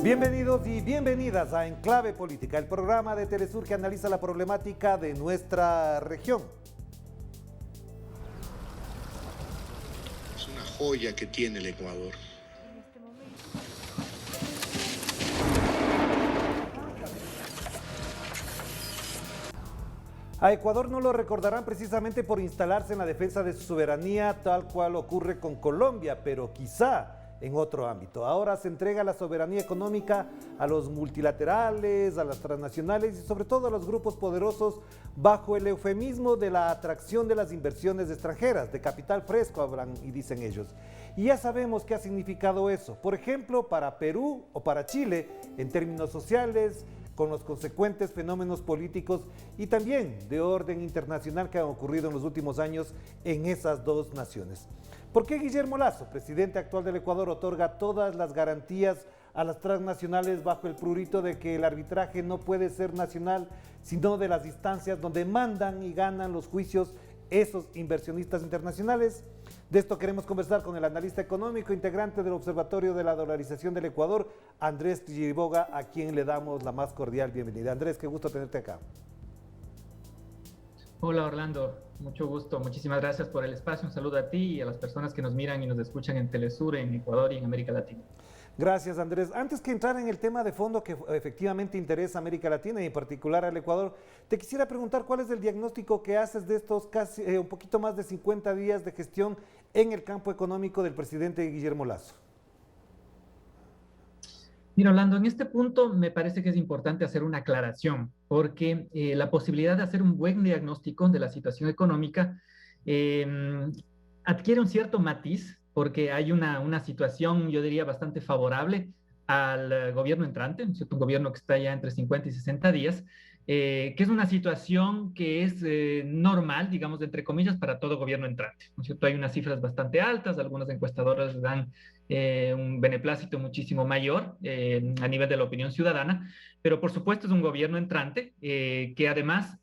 Bienvenidos y bienvenidas a Enclave Política, el programa de Telesur que analiza la problemática de nuestra región. Es una joya que tiene el Ecuador. A Ecuador no lo recordarán precisamente por instalarse en la defensa de su soberanía, tal cual ocurre con Colombia, pero quizá en otro ámbito. Ahora se entrega la soberanía económica a los multilaterales, a las transnacionales y sobre todo a los grupos poderosos bajo el eufemismo de la atracción de las inversiones extranjeras, de capital fresco hablan y dicen ellos. Y ya sabemos qué ha significado eso, por ejemplo, para Perú o para Chile, en términos sociales, con los consecuentes fenómenos políticos y también de orden internacional que han ocurrido en los últimos años en esas dos naciones. ¿Por qué Guillermo Lasso, presidente actual del Ecuador, otorga todas las garantías a las transnacionales bajo el prurito de que el arbitraje no puede ser nacional, sino de las instancias donde mandan y ganan los juicios esos inversionistas internacionales? De esto queremos conversar con el analista económico, integrante del Observatorio de la Dolarización del Ecuador, Andrés Tilliriboga, a quien le damos la más cordial bienvenida. Andrés, qué gusto tenerte acá. Hola Orlando, mucho gusto, muchísimas gracias por el espacio, un saludo a ti y a las personas que nos miran y nos escuchan en Telesur, en Ecuador y en América Latina. Gracias, Andrés. Antes que entrar en el tema de fondo que efectivamente interesa a América Latina y en particular al Ecuador, te quisiera preguntar cuál es el diagnóstico que haces de estos casi un poquito más de 50 días de gestión en el campo económico del presidente Guillermo Lasso. Mira, Orlando, en este punto me parece que es importante hacer una aclaración, porque la posibilidad de hacer un buen diagnóstico de la situación económica adquiere un cierto matiz, porque hay una situación, yo diría, bastante favorable al gobierno entrante, ¿no es cierto? Un gobierno que está ya entre 50 y 60 días, que es una situación que es normal, digamos, entre comillas, para todo gobierno entrante, ¿no es cierto? Hay unas cifras bastante altas, algunas encuestadoras dan un beneplácito muchísimo mayor a nivel de la opinión ciudadana, pero por supuesto es un gobierno entrante que además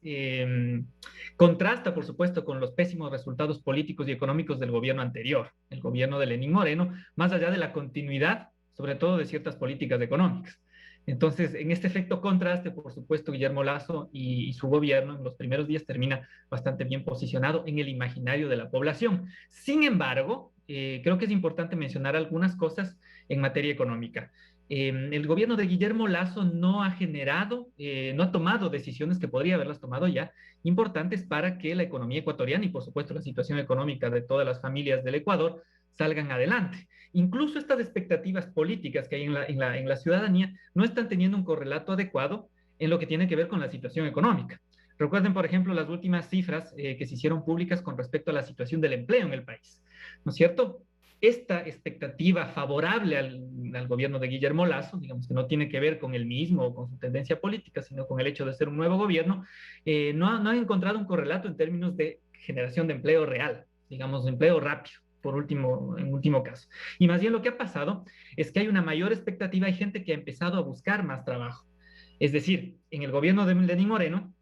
contrasta, por supuesto, con los pésimos resultados políticos y económicos del gobierno anterior, el gobierno de Lenín Moreno, más allá de la continuidad, sobre todo de ciertas políticas económicas. Entonces, en este efecto contraste, por supuesto, Guillermo Lasso y su gobierno en los primeros días termina bastante bien posicionado en el imaginario de la población. Sin embargo, creo que es importante mencionar algunas cosas en materia económica. El gobierno de Guillermo Lasso no ha generado, no ha tomado decisiones que podría haberlas tomado ya, importantes para que la economía ecuatoriana y, por supuesto, la situación económica de todas las familias del Ecuador salgan adelante. Incluso estas expectativas políticas que hay en la ciudadanía no están teniendo un correlato adecuado en lo que tiene que ver con la situación económica. Recuerden, por ejemplo, las últimas cifras que se hicieron públicas con respecto a la situación del empleo en el país, ¿no es cierto? Esta expectativa favorable al gobierno de Guillermo Lasso, digamos que no tiene que ver con él mismo o con su tendencia política, sino con el hecho de ser un nuevo gobierno, no ha encontrado un correlato en términos de generación de empleo real, digamos, de empleo rápido en último caso. Y más bien lo que ha pasado es que hay una mayor expectativa, hay gente que ha empezado a buscar más trabajo. Es decir, en el gobierno de Lenín Moreno,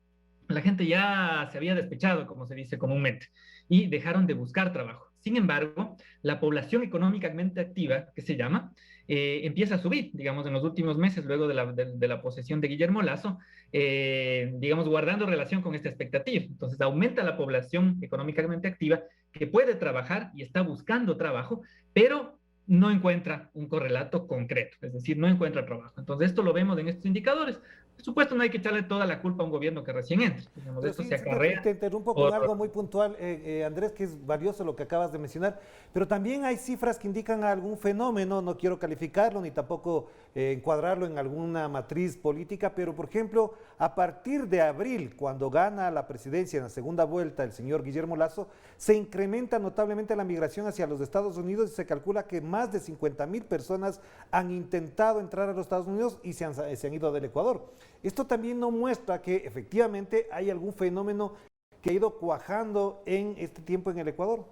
la gente ya se había despechado, como se dice comúnmente, y dejaron de buscar trabajo. Sin embargo, la población económicamente activa, que se llama, empieza a subir, digamos, en los últimos meses, luego de la posesión de Guillermo Lasso, digamos, guardando relación con esta expectativa. Entonces, aumenta la población económicamente activa que puede trabajar y está buscando trabajo, pero no encuentra un correlato concreto, es decir, no encuentra trabajo. Entonces, esto lo vemos en estos indicadores. Por supuesto, no hay que echarle toda la culpa a un gobierno que recién entra. Digamos, Pero esto sí, se acarrea. te interrumpo con algo muy puntual, Andrés, que es valioso lo que acabas de mencionar, pero también hay cifras que indican algún fenómeno, no quiero calificarlo ni tampoco encuadrarlo en alguna matriz política, pero por ejemplo, a partir de abril, cuando gana la presidencia en la segunda vuelta el señor Guillermo Lasso, se incrementa notablemente la migración hacia los Estados Unidos y se calcula que más de 50,000 personas han intentado entrar a los Estados Unidos y se han ido del Ecuador. Esto también nos muestra que efectivamente hay algún fenómeno que ha ido cuajando en este tiempo en el Ecuador.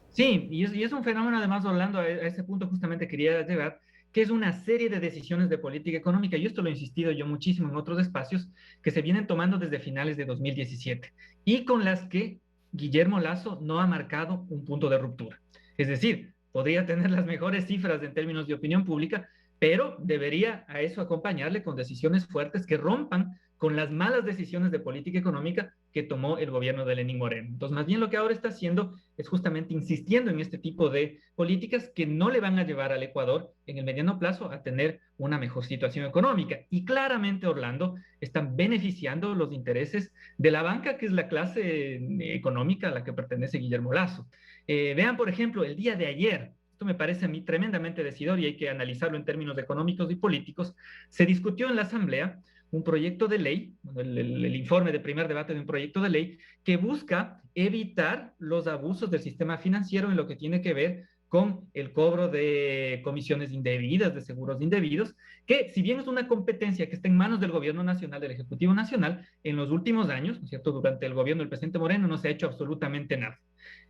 Sí, y es un fenómeno además, Orlando, a ese punto justamente quería llegar, que es una serie de decisiones de política económica, y esto lo he insistido yo muchísimo en otros espacios, que se vienen tomando desde finales de 2017 y con las que Guillermo Lasso no ha marcado un punto de ruptura. Es decir, podría tener las mejores cifras en términos de opinión pública, pero debería a eso acompañarle con decisiones fuertes que rompan con las malas decisiones de política económica que tomó el gobierno de Lenín Moreno. Entonces, más bien lo que ahora está haciendo es justamente insistiendo en este tipo de políticas que no le van a llevar al Ecuador en el mediano plazo a tener una mejor situación económica. Y claramente, Orlando, están beneficiando los intereses de la banca, que es la clase económica a la que pertenece Guillermo Lasso. Vean, por ejemplo, el día de ayer, esto me parece a mí tremendamente decidor y hay que analizarlo en términos económicos y políticos, se discutió en la Asamblea un proyecto de ley, el informe de primer debate de un proyecto de ley que busca evitar los abusos del sistema financiero en lo que tiene que ver con el cobro de comisiones indebidas, de seguros indebidos, que si bien es una competencia que está en manos del gobierno nacional, del Ejecutivo Nacional, en los últimos años, ¿no es cierto?, durante el gobierno del presidente Moreno no se ha hecho absolutamente nada.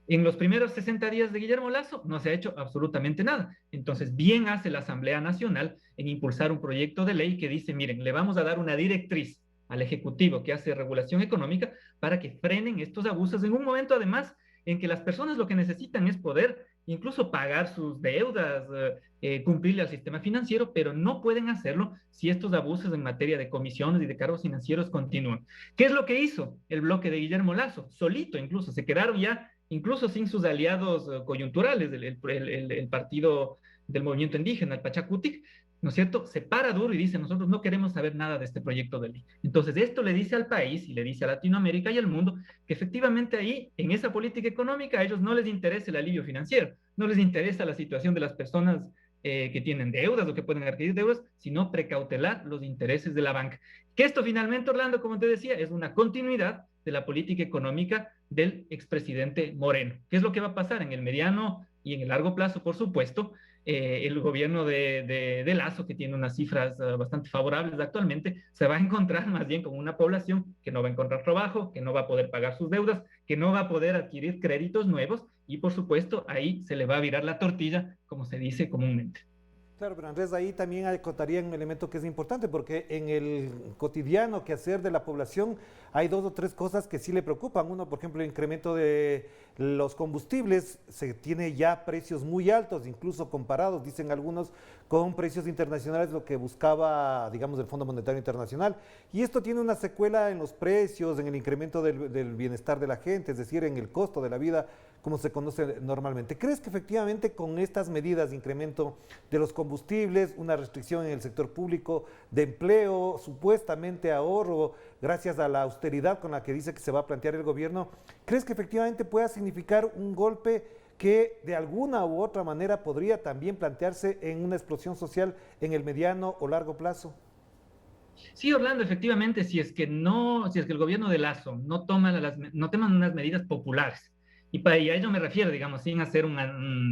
En los primeros 60 días de Guillermo Lasso no se ha hecho absolutamente nada. Entonces, bien hace la Asamblea Nacional en impulsar un proyecto de ley que dice, miren, le vamos a dar una directriz al Ejecutivo que hace regulación económica para que frenen estos abusos en un momento, además, en que las personas lo que necesitan es poder incluso pagar sus deudas, cumplirle al sistema financiero, pero no pueden hacerlo si estos abusos en materia de comisiones y de cargos financieros continúan. ¿Qué es lo que hizo el bloque de Guillermo Lasso? Solito incluso, se quedaron ya incluso sin sus aliados coyunturales, el partido del movimiento indígena, el Pachacutic, ¿no es cierto?, se para duro y dice, nosotros no queremos saber nada de este proyecto de ley. Entonces, esto le dice al país y le dice a Latinoamérica y al mundo que efectivamente ahí, en esa política económica, a ellos no les interesa el alivio financiero, no les interesa la situación de las personas que tienen deudas o que pueden adquirir deudas, sino precautelar los intereses de la banca. Que esto finalmente, Orlando, como te decía, es una continuidad de la política económica del expresidente Moreno. ¿Qué es lo que va a pasar en el mediano y en el largo plazo? Por supuesto, el gobierno de Lasso, que tiene unas cifras bastante favorables actualmente, se va a encontrar más bien con una población que no va a encontrar trabajo, que no va a poder pagar sus deudas, que no va a poder adquirir créditos nuevos y, por supuesto, ahí se le va a virar la tortilla, como se dice comúnmente. Claro, pero Andrés, ahí también acotaría un elemento que es importante, porque en el cotidiano quehacer de la población hay dos o tres cosas que sí le preocupan. Uno, por ejemplo, el incremento de los combustibles, se tiene ya precios muy altos, incluso comparados, dicen algunos, con precios internacionales, lo que buscaba, digamos, el Fondo Monetario Internacional. Y esto tiene una secuela en los precios, en el incremento del bienestar de la gente, es decir, en el costo de la vida, como se conoce normalmente. ¿Crees que efectivamente con estas medidas de incremento de los combustibles, una restricción en el sector público, de empleo, supuestamente ahorro, gracias a la austeridad con la que dice que se va a plantear el gobierno, crees que efectivamente pueda significar un golpe que de alguna u otra manera podría también plantearse en una explosión social en el mediano o largo plazo? Sí, Orlando, efectivamente, si es que el gobierno de Lasso no toma unas medidas populares, y a ello me refiero, digamos, sin hacer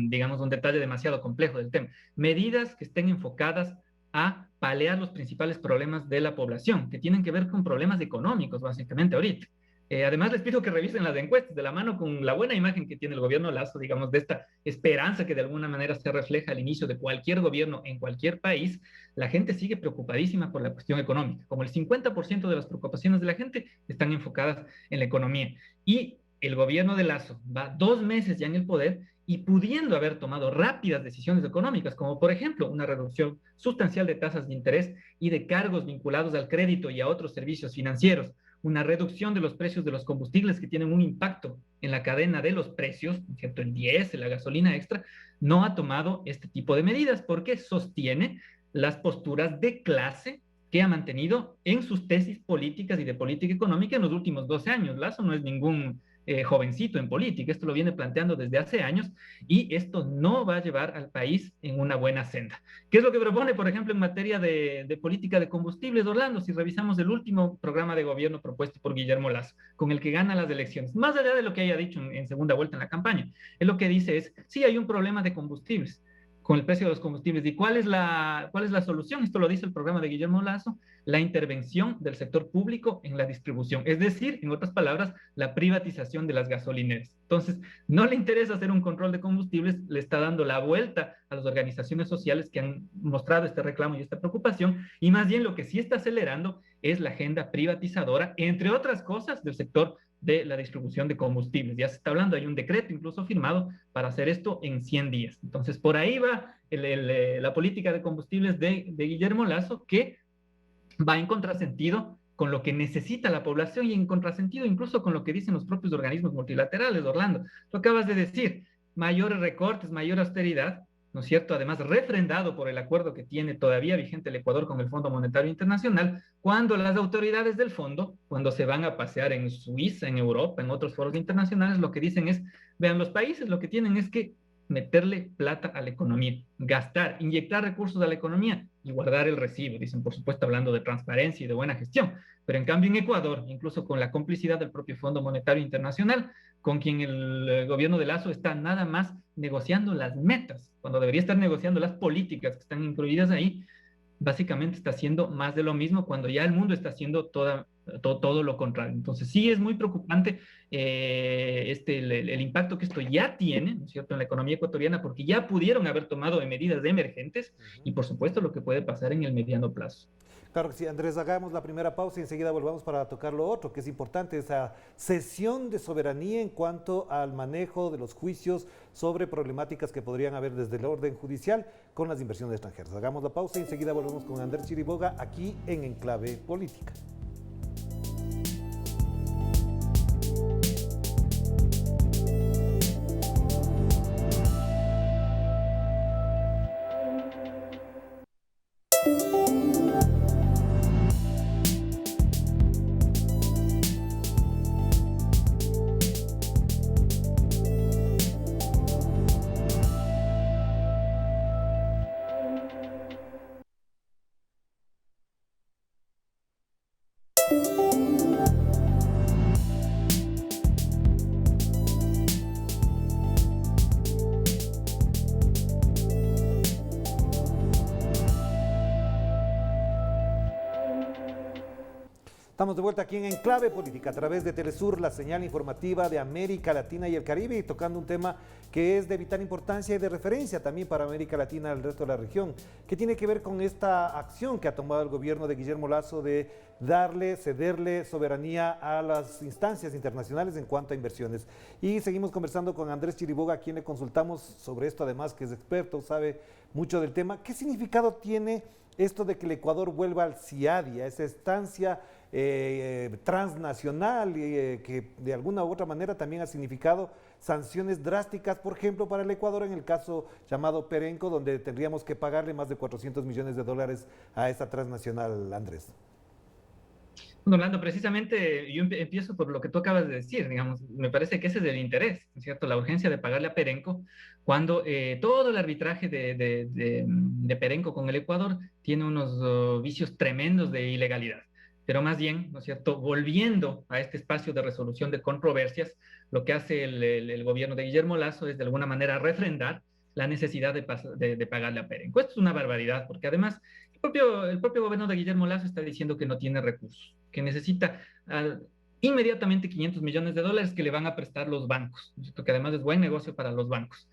digamos, un detalle demasiado complejo del tema, medidas que estén enfocadas a paliar los principales problemas de la población, que tienen que ver con problemas económicos, básicamente, ahorita. Además, les pido que revisen las encuestas de la mano con la buena imagen que tiene el gobierno Lasso, digamos, de esta esperanza que de alguna manera se refleja al inicio de cualquier gobierno en cualquier país. La gente sigue preocupadísima por la cuestión económica. Como el 50% de las preocupaciones de la gente están enfocadas en la economía. Y el gobierno de Lasso va 2 meses ya en el poder y pudiendo haber tomado rápidas decisiones económicas, como por ejemplo una reducción sustancial de tasas de interés y de cargos vinculados al crédito y a otros servicios financieros, una reducción de los precios de los combustibles que tienen un impacto en la cadena de los precios, ¿cierto? El diésel, la gasolina extra, no ha tomado este tipo de medidas porque sostiene las posturas de clase que ha mantenido en sus tesis políticas y de política económica en los últimos 12 años. Lasso no es ningún jovencito en política, esto lo viene planteando desde hace años y esto no va a llevar al país en una buena senda. ¿Qué es lo que propone, por ejemplo, en materia de política de combustibles, Orlando? Si revisamos el último programa de gobierno propuesto por Guillermo Lasso, con el que gana las elecciones, más allá de lo que haya dicho en segunda vuelta en la campaña, él lo que dice es, sí hay un problema de combustibles, con el precio de los combustibles. ¿Y cuál es la solución? Esto lo dice el programa de Guillermo Lasso: la intervención del sector público en la distribución, es decir, en otras palabras, la privatización de las gasolineras. Entonces, no le interesa hacer un control de combustibles, le está dando la vuelta a las organizaciones sociales que han mostrado este reclamo y esta preocupación, y más bien lo que sí está acelerando es la agenda privatizadora, entre otras cosas, del sector de la distribución de combustibles. Ya se está hablando, hay un decreto incluso firmado para hacer esto en 100 días. Entonces, por ahí va la política de combustibles de Guillermo Lasso, que va en contrasentido con lo que necesita la población y en contrasentido incluso con lo que dicen los propios organismos multilaterales. Orlando, tú acabas de decir, mayores recortes, mayor austeridad, ¿no es cierto? Además, refrendado por el acuerdo que tiene todavía vigente el Ecuador con el Fondo Monetario Internacional, cuando las autoridades del fondo, cuando se van a pasear en Suiza, en Europa, en otros foros internacionales, lo que dicen es, vean, los países lo que tienen es que meterle plata a la economía, gastar, inyectar recursos a la economía y guardar el recibo. Dicen, por supuesto, hablando de transparencia y de buena gestión. Pero en cambio en Ecuador, incluso con la complicidad del propio Fondo Monetario Internacional, con quien el gobierno de Lasso está nada más negociando las metas, cuando debería estar negociando las políticas que están incluidas ahí, básicamente está haciendo más de lo mismo cuando ya el mundo está haciendo todo lo contrario. Entonces sí es muy preocupante el impacto que esto ya tiene, ¿no es cierto?, en la economía ecuatoriana, porque ya pudieron haber tomado medidas emergentes y por supuesto lo que puede pasar en el mediano plazo. Claro que sí, Andrés, hagamos la primera pausa y enseguida volvamos para tocar lo otro, que es importante, esa cesión de soberanía en cuanto al manejo de los juicios sobre problemáticas que podrían haber desde el orden judicial con las inversiones extranjeras. Hagamos la pausa y enseguida volvemos con Andrés Chiriboga aquí en Enclave Política. Estamos de vuelta aquí en Enclave Política a través de Telesur, la señal informativa de América Latina y el Caribe, y tocando un tema que es de vital importancia y de referencia también para América Latina y el resto de la región, que tiene que ver con esta acción que ha tomado el gobierno de Guillermo Lasso de cederle soberanía a las instancias internacionales en cuanto a inversiones. Y seguimos conversando con Andrés Chiriboga, a quien le consultamos sobre esto, además que es experto, sabe mucho del tema. ¿Qué significado tiene esto de que el Ecuador vuelva al CIADI, a esa estancia transnacional que de alguna u otra manera también ha significado sanciones drásticas, por ejemplo, para el Ecuador en el caso llamado Perenco, donde tendríamos que pagarle más de 400 millones de dólares a esa transnacional, Andrés? Orlando, precisamente yo empiezo por lo que tú acabas de decir, digamos, me parece que ese es el interés, ¿no es cierto?, la urgencia de pagarle a Perenco, cuando todo el arbitraje de Perenco con el Ecuador tiene unos vicios tremendos de ilegalidad. Pero más bien, ¿no es cierto?, volviendo a este espacio de resolución de controversias, lo que hace el gobierno de Guillermo Lasso es de alguna manera refrendar la necesidad de pagarle a Perenco. Esto es una barbaridad, porque además el propio gobierno de Guillermo Lasso está diciendo que no tiene recursos, que necesita inmediatamente 500 millones de dólares que le van a prestar los bancos, ¿no es cierto?, que además es buen negocio para los bancos,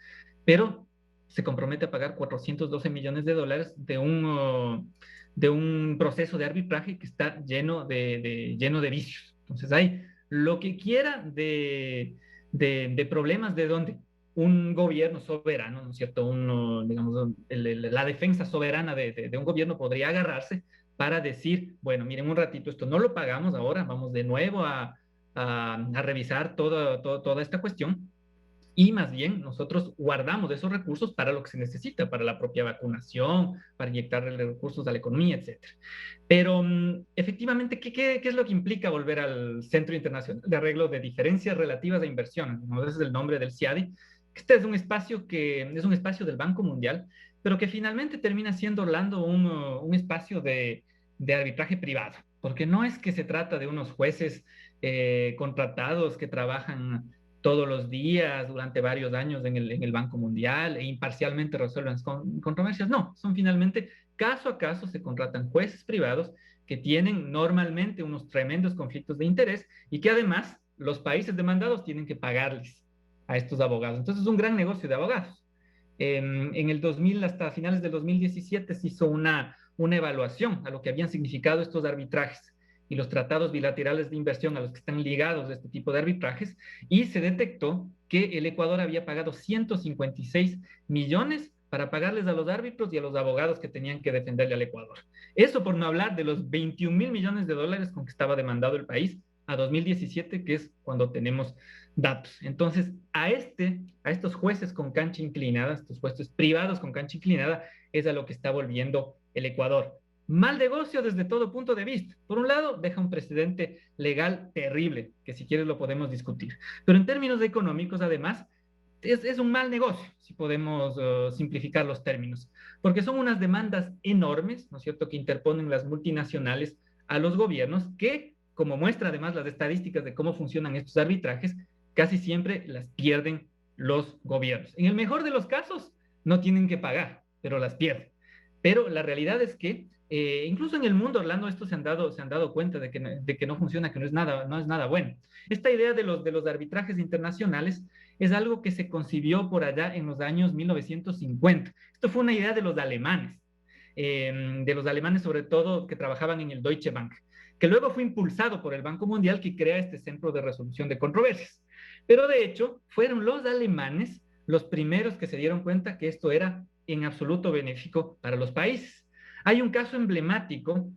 pero se compromete a pagar 412 millones de dólares de un proceso de arbitraje que está lleno de vicios. Entonces hay lo que quiera de problemas de donde un gobierno soberano, ¿no es cierto?, digamos, la defensa soberana de un gobierno podría agarrarse para decir, bueno, miren un ratito, esto no lo pagamos ahora, vamos de nuevo a revisar toda esta cuestión. Y más bien nosotros guardamos esos recursos para lo que se necesita, para la propia vacunación, para inyectarle recursos a la economía, etc. Pero efectivamente, ¿qué es lo que implica volver al Centro Internacional de Arreglo de Diferencias Relativas a Inversiones? ¿No? Ese es el nombre del CIADI. Este es un espacio del Banco Mundial, pero que finalmente termina siendo, Orlando, un espacio de arbitraje privado, porque no es que se trata de unos jueces contratados que trabajan todos los días durante varios años en el Banco Mundial e imparcialmente resuelven controversias. No, son finalmente caso a caso, se contratan jueces privados que tienen normalmente unos tremendos conflictos de interés y que además los países demandados tienen que pagarles a estos abogados. Entonces es un gran negocio de abogados. En el 2000, hasta finales del 2017, se hizo una evaluación a lo que habían significado estos arbitrajes y los tratados bilaterales de inversión a los que están ligados este tipo de arbitrajes, y se detectó que el Ecuador había pagado 156 millones para pagarles a los árbitros y a los abogados que tenían que defenderle al Ecuador. Eso por no hablar de los 21.000 millones de dólares con que estaba demandado el país a 2017, que es cuando tenemos datos. Entonces, a estos jueces con cancha inclinada, estos jueces privados con cancha inclinada, es a lo que está volviendo el Ecuador. Mal negocio desde todo punto de vista. Por un lado, deja un precedente legal terrible, que si quieres lo podemos discutir. Pero en términos económicos, además, es un mal negocio, si podemos simplificar los términos, porque son unas demandas enormes, ¿no es cierto?, que interponen las multinacionales a los gobiernos, que, como muestra además las estadísticas de cómo funcionan estos arbitrajes, casi siempre las pierden los gobiernos. En el mejor de los casos, no tienen que pagar, pero las pierden. Pero la realidad es que incluso en el mundo, Orlando, estos se han dado cuenta de que no funciona, que no es nada bueno. Esta idea de los arbitrajes internacionales es algo que se concibió por allá en los años 1950. Esto fue una idea de los alemanes sobre todo que trabajaban en el Deutsche Bank, que luego fue impulsado por el Banco Mundial, que crea este centro de resolución de controversias. Pero de hecho, fueron los alemanes los primeros que se dieron cuenta que esto era en absoluto benéfico para los países. Hay un caso emblemático,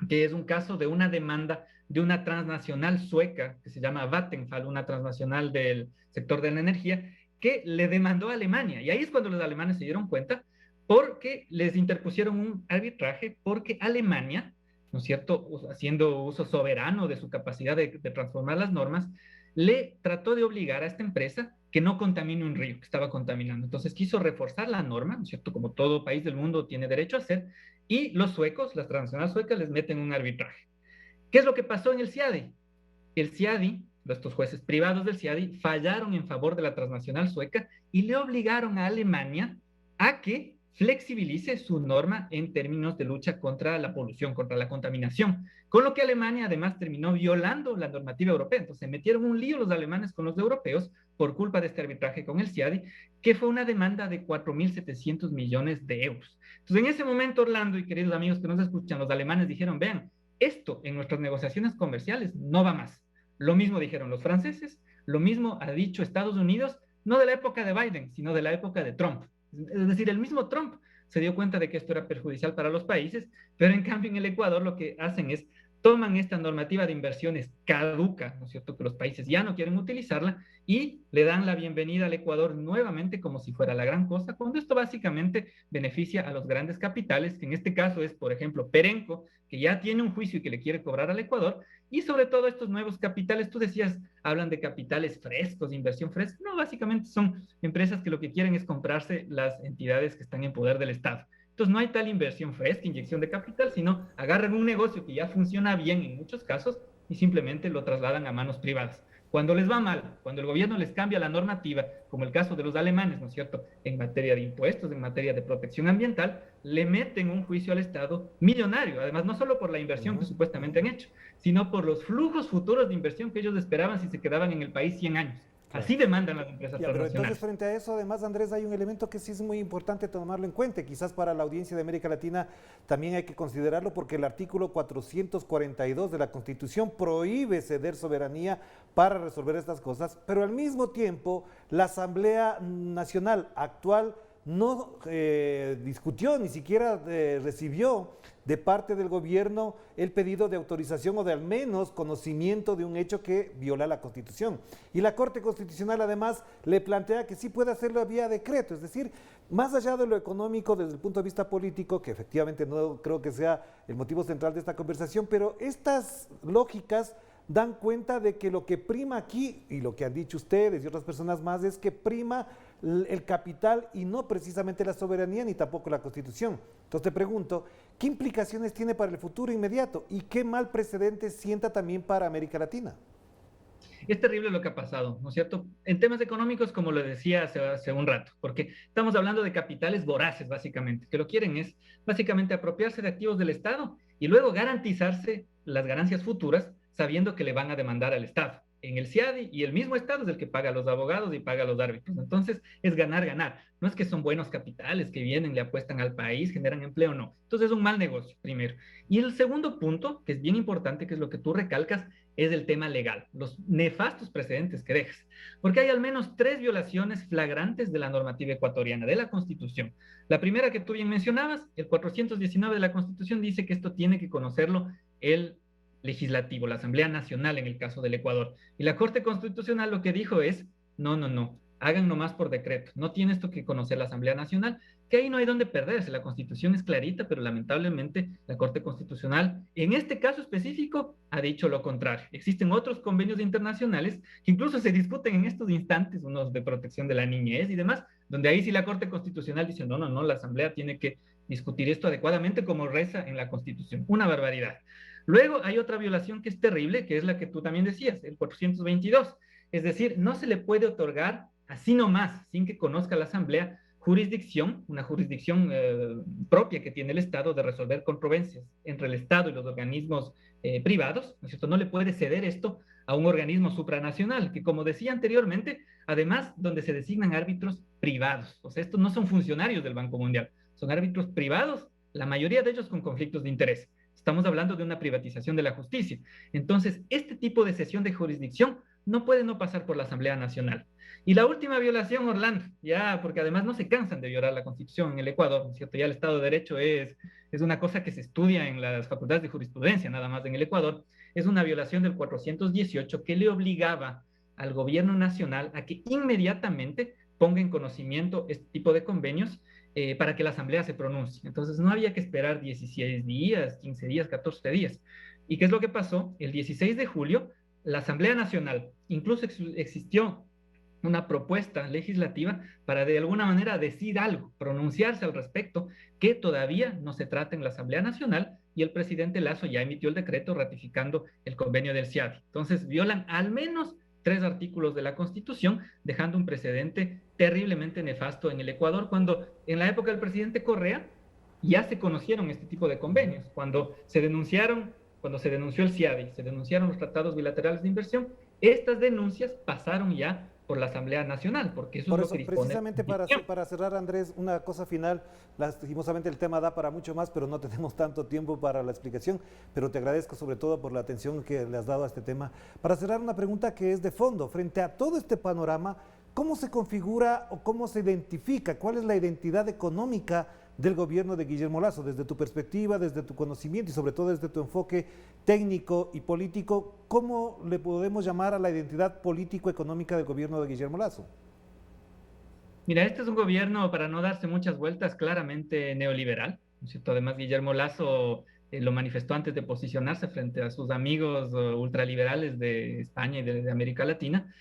que es un caso de una demanda de una transnacional sueca, que se llama Vattenfall, una transnacional del sector de la energía, que le demandó a Alemania. Y ahí es cuando los alemanes se dieron cuenta, porque les interpusieron un arbitraje, porque Alemania, ¿no es cierto?, haciendo uso soberano de su capacidad de transformar las normas, le trató de obligar a esta empresa que no contamine un río que estaba contaminando. Entonces quiso reforzar la norma, ¿no es cierto?, como todo país del mundo tiene derecho a hacer, y los suecos, las transnacionales suecas, les meten un arbitraje. ¿Qué es lo que pasó en el CIADI? El CIADI, estos jueces privados del CIADI, fallaron en favor de la transnacional sueca y le obligaron a Alemania a que flexibilice su norma en términos de lucha contra la polución, contra la contaminación, con lo que Alemania además terminó violando la normativa europea. Entonces se metieron un lío los alemanes con los europeos por culpa de este arbitraje con el CIADI, que fue una demanda de 4.700 millones de euros. Entonces en ese momento, Orlando y queridos amigos que nos escuchan, los alemanes dijeron, vean, esto en nuestras negociaciones comerciales no va más. Lo mismo dijeron los franceses, lo mismo ha dicho Estados Unidos, no de la época de Biden, sino de la época de Trump. Es decir, el mismo Trump se dio cuenta de que esto era perjudicial para los países, pero en cambio en el Ecuador lo que hacen es toman esta normativa de inversiones caduca, ¿no es cierto?, que los países ya no quieren utilizarla, y le dan la bienvenida al Ecuador nuevamente como si fuera la gran cosa, cuando esto básicamente beneficia a los grandes capitales, que en este caso es, por ejemplo, Perenco, que ya tiene un juicio y que le quiere cobrar al Ecuador, y sobre todo estos nuevos capitales, tú decías, hablan de capitales frescos, de inversión fresca, no, básicamente son empresas que lo que quieren es comprarse las entidades que están en poder del Estado. Entonces no hay tal inversión fresca, inyección de capital, sino agarran un negocio que ya funciona bien en muchos casos y simplemente lo trasladan a manos privadas. Cuando les va mal, cuando el gobierno les cambia la normativa, como el caso de los alemanes, ¿no es cierto?, en materia de impuestos, en materia de protección ambiental, le meten un juicio al Estado millonario, además no solo por la inversión que supuestamente han hecho, sino por los flujos futuros de inversión que ellos esperaban si se quedaban en el país 100 años. Así demandan las empresas transnacionales. Pero entonces, frente a eso, además, Andrés, hay un elemento que sí es muy importante tomarlo en cuenta. Quizás para la audiencia de América Latina también hay que considerarlo, porque el artículo 442 de la Constitución prohíbe ceder soberanía para resolver estas cosas, pero al mismo tiempo la Asamblea Nacional actual no discutió, ni siquiera recibió de parte del gobierno el pedido de autorización o de al menos conocimiento de un hecho que viola la Constitución. Y la Corte Constitucional además le plantea que sí puede hacerlo vía decreto, es decir, más allá de lo económico desde el punto de vista político, que efectivamente no creo que sea el motivo central de esta conversación, pero estas lógicas dan cuenta de que lo que prima aquí, y lo que han dicho ustedes y otras personas más, es que prima el capital y no precisamente la soberanía ni tampoco la Constitución. Entonces te pregunto, ¿qué implicaciones tiene para el futuro inmediato y qué mal precedente sienta también para América Latina? es terrible lo que ha pasado, ¿no es cierto? En temas económicos, como lo decía hace un rato, porque estamos hablando de capitales voraces, básicamente, que lo quieren es básicamente apropiarse de activos del Estado y luego garantizarse las ganancias futuras sabiendo que le van a demandar al Estado. En el CIADI y el mismo Estado es el que paga a los abogados y paga a los árbitros. Entonces es ganar, ganar. No es que son buenos capitales que vienen, le apuestan al país, generan empleo, no. Entonces es un mal negocio, primero. Y el segundo punto, que es bien importante, que es lo que tú recalcas, es el tema legal, los nefastos precedentes que dejas. Porque hay al menos 3 violaciones flagrantes de la normativa ecuatoriana, de la Constitución. La primera que tú bien mencionabas, el 419 de la Constitución dice que esto tiene que conocerlo el legislativo, la Asamblea Nacional en el caso del Ecuador. Y la Corte Constitucional lo que dijo es, no, hagan nomás por decreto, no tiene esto que conocer la Asamblea Nacional, que ahí no hay donde perderse, la Constitución es clarita, pero lamentablemente la Corte Constitucional, en este caso específico, ha dicho lo contrario. Existen otros convenios internacionales que incluso se discuten en estos instantes, unos de protección de la niñez y demás, donde ahí sí la Corte Constitucional dice, no, la Asamblea tiene que discutir esto adecuadamente como reza en la Constitución. Una barbaridad. Luego hay otra violación que es terrible, que es la que tú también decías, el 422. Es decir, no se le puede otorgar así nomás, sin que conozca la Asamblea, jurisdicción, una jurisdicción propia que tiene el Estado de resolver controversias entre el Estado y los organismos privados, ¿no es cierto? No le puede ceder esto a un organismo supranacional, que como decía anteriormente, además donde se designan árbitros privados. O sea, estos no son funcionarios del Banco Mundial, son árbitros privados, la mayoría de ellos con conflictos de interés. Estamos hablando de una privatización de la justicia. Entonces, este tipo de cesión de jurisdicción no puede no pasar por la Asamblea Nacional. Y la última violación, Orlando, ya, porque además no se cansan de violar la Constitución en el Ecuador, ¿no es cierto? Ya el Estado de Derecho es una cosa que se estudia en las facultades de jurisprudencia, nada más en el Ecuador, es una violación del 418 que le obligaba al gobierno nacional a que inmediatamente ponga en conocimiento este tipo de convenios para que la Asamblea se pronuncie. Entonces no había que esperar 16 días, 15 días, 14 días. ¿Y qué es lo que pasó? El 16 de julio, la Asamblea Nacional, incluso existió una propuesta legislativa para de alguna manera decir algo, pronunciarse al respecto, que todavía no se trata en la Asamblea Nacional y el presidente Lasso ya emitió el decreto ratificando el convenio del CIADI. Entonces violan al menos 3 artículos de la Constitución, dejando un precedente terriblemente nefasto en el Ecuador, cuando en la época del presidente Correa ya se conocieron este tipo de convenios, cuando se denunció el CIADI, se denunciaron los tratados bilaterales de inversión, estas denuncias pasaron ya por la Asamblea Nacional, porque eso Por es eso, lo que dispone. precisamente para cerrar, Andrés, una cosa final, lastimosamente el tema da para mucho más, pero no tenemos tanto tiempo para la explicación, pero te agradezco sobre todo por la atención que le has dado a este tema. Para cerrar, una pregunta que es de fondo, frente a todo este panorama, ¿cómo se configura o cómo se identifica? ¿Cuál es la identidad económica del gobierno de Guillermo Lasso, desde tu perspectiva, desde tu conocimiento y sobre todo desde tu enfoque técnico y político? ¿Cómo le podemos llamar a la identidad político-económica del gobierno de Guillermo Lasso? Mira, este es un gobierno, para no darse muchas vueltas, claramente neoliberal, ¿no es cierto? Además, Guillermo Lasso lo manifestó antes de posicionarse frente a sus amigos ultraliberales de España y de América Latina,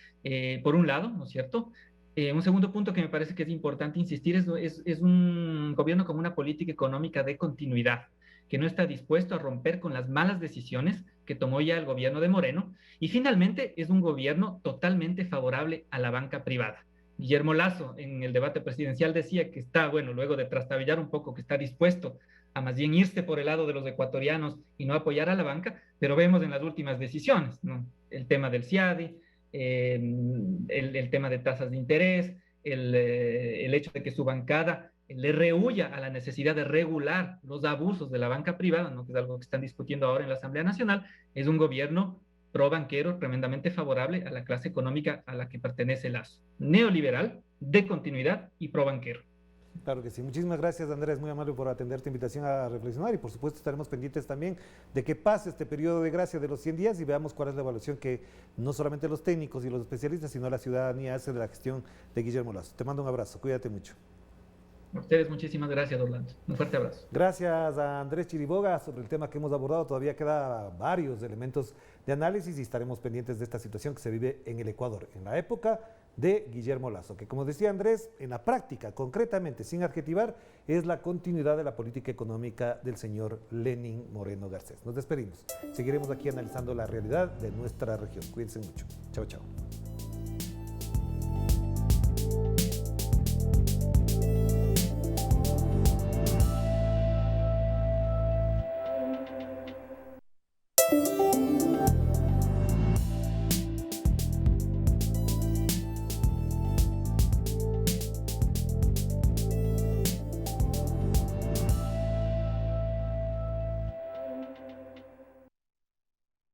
por un lado, ¿no es cierto? Un segundo punto que me parece que es importante insistir es un gobierno con una política económica de continuidad, que no está dispuesto a romper con las malas decisiones que tomó ya el gobierno de Moreno, y finalmente es un gobierno totalmente favorable a la banca privada. Guillermo Lasso en el debate presidencial decía que está, bueno, luego de trastabillar un poco, que está dispuesto a más bien irse por el lado de los ecuatorianos y no apoyar a la banca, pero vemos en las últimas decisiones, ¿no? El tema del CIADI, el tema de tasas de interés, el hecho de que su bancada le rehuya a la necesidad de regular los abusos de la banca privada, ¿no? Que es algo que están discutiendo ahora en la Asamblea Nacional. Es un gobierno pro banquero tremendamente favorable a la clase económica a la que pertenece Lasso. Neoliberal, de continuidad y pro banquero. Claro que sí. Muchísimas gracias, Andrés, muy amable por atender tu invitación a reflexionar y por supuesto estaremos pendientes también de que pase este periodo de gracia de los 100 días y veamos cuál es la evaluación que no solamente los técnicos y los especialistas, sino la ciudadanía hace de la gestión de Guillermo Lasso. Te mando un abrazo, cuídate mucho. A ustedes muchísimas gracias, Orlando. Un fuerte abrazo. Gracias a Andrés Chiriboga sobre el tema que hemos abordado. Todavía queda varios elementos de análisis y estaremos pendientes de esta situación que se vive en el Ecuador, en la época de Guillermo Lasso, que como decía Andrés, en la práctica, concretamente, sin adjetivar, es la continuidad de la política económica del señor Lenín Moreno Garcés. Nos despedimos. Seguiremos aquí analizando la realidad de nuestra región. Cuídense mucho. Chao, chao.